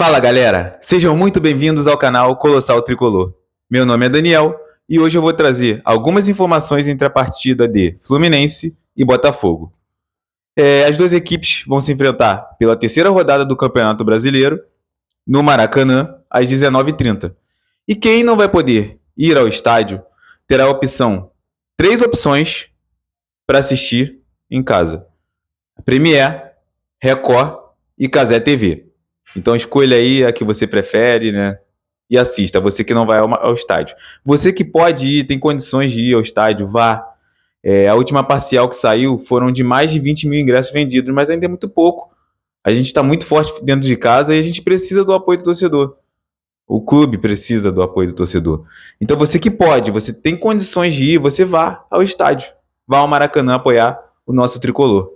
Fala galera, sejam muito bem-vindos ao canal Colossal Tricolor. Meu nome é Daniel e hoje eu vou trazer algumas informações entre a partida de Fluminense e Botafogo. As duas equipes vão se enfrentar pela terceira rodada do Campeonato Brasileiro no Maracanã às 19h30. E quem não vai poder ir ao estádio terá três opções para assistir em casa: Premiere, Record e Cazé TV. Então escolha aí a que você prefere, né? E assista, você que não vai ao estádio. Você que pode ir, tem condições de ir ao estádio, vá. A última parcial que saiu foram de mais de 20 mil ingressos vendidos, mas ainda é muito pouco. A gente está muito forte dentro de casa e a gente precisa do apoio do torcedor. O clube precisa do apoio do torcedor. Então você que pode, você tem condições de ir, você vá ao estádio. Vá ao Maracanã apoiar o nosso tricolor,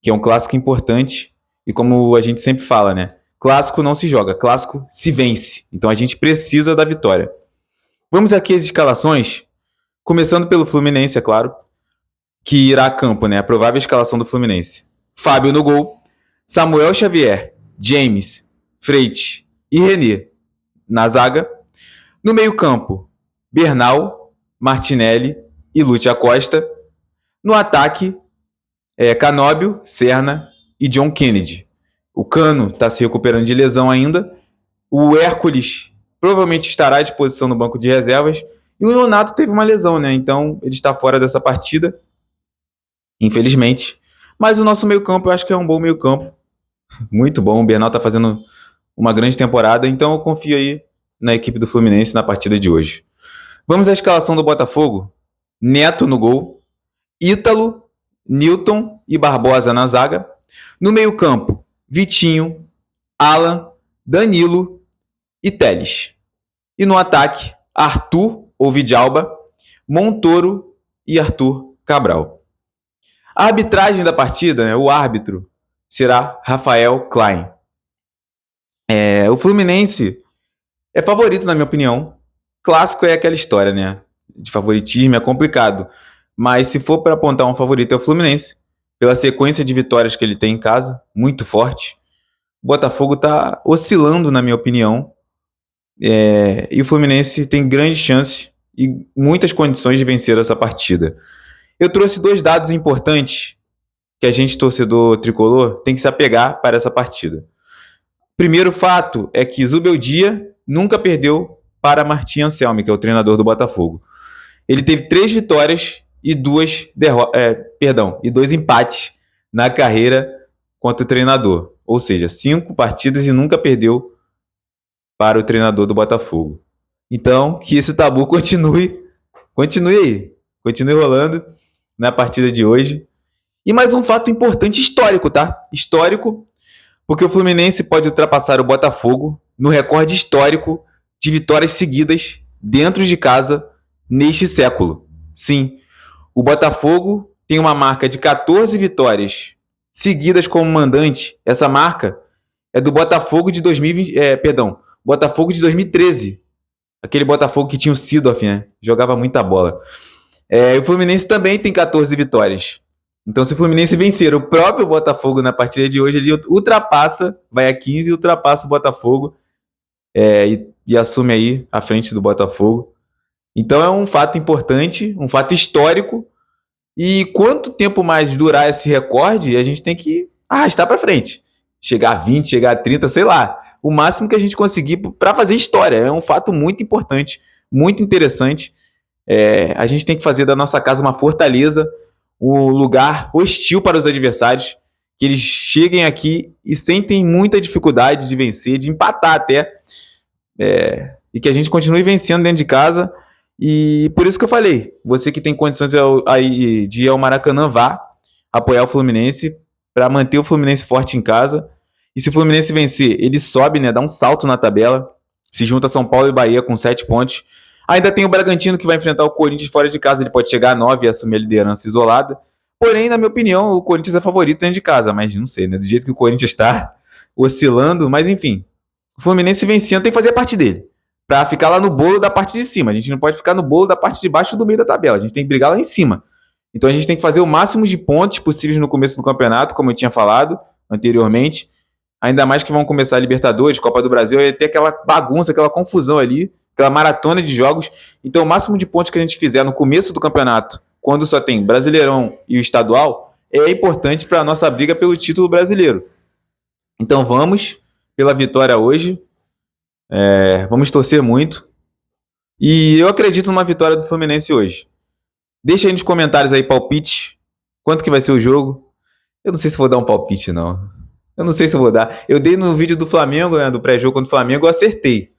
que é um clássico importante e como a gente sempre fala, né? Clássico não se joga, clássico se vence. Então a gente precisa da vitória. Vamos aqui às escalações, começando pelo Fluminense, é claro, que irá a campo, né? A provável escalação do Fluminense. Fábio no gol, Samuel Xavier, James, Freitas e René na zaga. No meio-campo, Bernal, Martinelli e Lúcio Acosta. No ataque, Canóbio, Serna e John Kennedy. O Cano está se recuperando de lesão ainda. O Hércules provavelmente estará à disposição no banco de reservas. E o Leonato teve uma lesão, né? Então ele está fora dessa partida, infelizmente. Mas o nosso meio-campo eu acho que é um bom meio-campo. Muito bom. O Bernal está fazendo uma grande temporada. Então eu confio aí na equipe do Fluminense na partida de hoje. Vamos à escalação do Botafogo. Neto no gol. Ítalo, Newton e Barbosa na zaga. No meio-campo, Vitinho, Alan, Danilo e Telles. E no ataque, Arthur ou Vidalba, Montoro e Arthur Cabral. A arbitragem da partida, né, o árbitro, será Rafael Klein. O Fluminense é favorito, na minha opinião. Clássico é aquela história, né? De favoritismo é complicado. Mas se for para apontar um favorito é o Fluminense, pela sequência de vitórias que ele tem em casa, muito forte. O Botafogo está oscilando, na minha opinião. E o Fluminense tem grande chance e muitas condições de vencer essa partida. Eu trouxe dois dados importantes que a gente, torcedor tricolor, tem que se apegar para essa partida. Primeiro fato é que Zubeldia nunca perdeu para Martim Anselmi, que é o treinador do Botafogo. Ele teve 3 vitórias e 2 empates na carreira contra o treinador. Ou seja, 5 partidas e nunca perdeu para o treinador do Botafogo. Então, que esse tabu continue aí. Continue rolando na partida de hoje. E mais um fato importante, histórico, tá? Histórico, porque o Fluminense pode ultrapassar o Botafogo no recorde histórico de vitórias seguidas dentro de casa neste século. Sim, o Botafogo tem uma marca de 14 vitórias seguidas como mandante. Essa marca é do Botafogo de 2013. Aquele Botafogo que tinha o Seedorf, né? Jogava muita bola. O Fluminense também tem 14 vitórias. Então, se o Fluminense vencer o próprio Botafogo na partida de hoje, ele ultrapassa, vai a 15 e ultrapassa o Botafogo e assume aí a frente do Botafogo. Então é um fato importante, um fato histórico. E quanto tempo mais durar esse recorde, a gente tem que arrastar para frente. Chegar a 20, chegar a 30, sei lá. O máximo que a gente conseguir para fazer história. É um fato muito importante, muito interessante. A gente tem que fazer da nossa casa uma fortaleza, um lugar hostil para os adversários, que eles cheguem aqui e sentem muita dificuldade de vencer, de empatar até, e que a gente continue vencendo dentro de casa. E por isso que eu falei, você que tem condições de ir ao Maracanã, vá apoiar o Fluminense para manter o Fluminense forte em casa. E se o Fluminense vencer, ele sobe, né, dá um salto na tabela, se junta a São Paulo e Bahia com 7 pontos. Ainda tem o Bragantino que vai enfrentar o Corinthians fora de casa, ele pode chegar a 9 e assumir a liderança isolada. Porém, na minha opinião, o Corinthians é favorito dentro de casa, mas não sei, né, do jeito que o Corinthians está oscilando, mas enfim. O Fluminense vencendo tem que fazer a parte dele, para ficar lá no bolo da parte de cima. A gente não pode ficar no bolo da parte de baixo do meio da tabela. A gente tem que brigar lá em cima. Então a gente tem que fazer o máximo de pontos possíveis no começo do campeonato, como eu tinha falado anteriormente. Ainda mais que vão começar a Libertadores, Copa do Brasil, vai ter aquela bagunça, aquela confusão ali, aquela maratona de jogos. Então, o máximo de pontos que a gente fizer no começo do campeonato, quando só tem Brasileirão e o Estadual, é importante para a nossa briga pelo título brasileiro. Então, vamos pela vitória hoje. Vamos torcer muito. E eu acredito numa vitória do Fluminense hoje. Deixa aí nos comentários aí palpite. Quanto que vai ser o jogo? Eu não sei se vou dar um palpite, não. Eu não sei se eu vou dar. Eu dei no vídeo do Flamengo, né, do pré-jogo contra o Flamengo, eu acertei.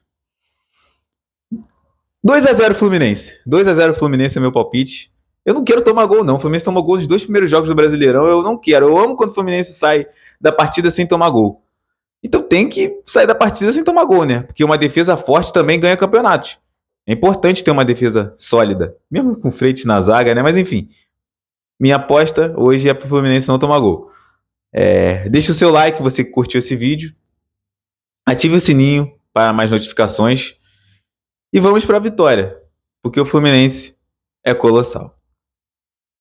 2-0 Fluminense. 2-0 Fluminense é meu palpite. Eu não quero tomar gol, não. O Fluminense tomou gol nos 2 primeiros jogos do Brasileirão. Eu não quero. Eu amo quando o Fluminense sai da partida sem tomar gol. Então tem que sair da partida sem tomar gol, né? Porque uma defesa forte também ganha campeonatos. É importante ter uma defesa sólida. Mesmo com frente na zaga, né? Mas enfim. Minha aposta hoje é pro Fluminense não tomar gol. Deixa o seu like, você que curtiu esse vídeo. Ative o sininho para mais notificações. E vamos para a vitória. Porque o Fluminense é colossal.